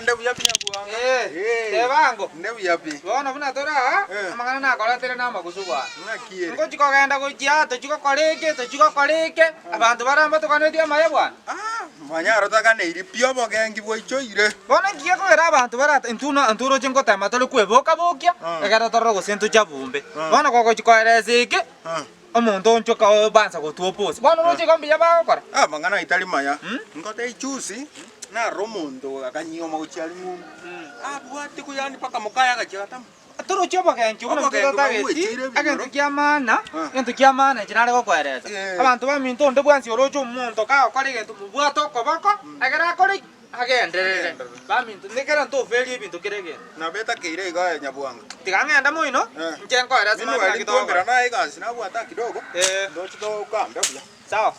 Ndevu yapi nyabuanga? Tebango. Ndevu yapi? Bona buna tora amangana na kola tere na magusubwa. Ngakire. Ngo chikogenda kujia to chikokoreke abantu baramba tukanetia maye bwana. Manyaro takane iri pio bogengi boichoire. Bona ngiye ko era abantu barata inturo chingo tema tole kweboka bokia egara toro gosentu chabumbe. Bona koko chikoerezeke omuntu onchoka banza gotuoposi. Bona no chikombia bakora. Mangana itali maya. Ngote ichusi na romondo akanyioma uchiali ng'umbu. Bwate kuyani paka mukaya gachata. Toro choba kenchu kuna mutata tageti agentu kiamana chinale gokwereza abantu baminto nde bwansi orocho omuntu ka okore gentu mubwato koboko agera akore agenderere baminto nekera nto feri ebintu kirege na beta keire iga nyabuanga tigangenda muino njenko era sima kidogo na igasi na bwata kidogo ndo chito kambe sawa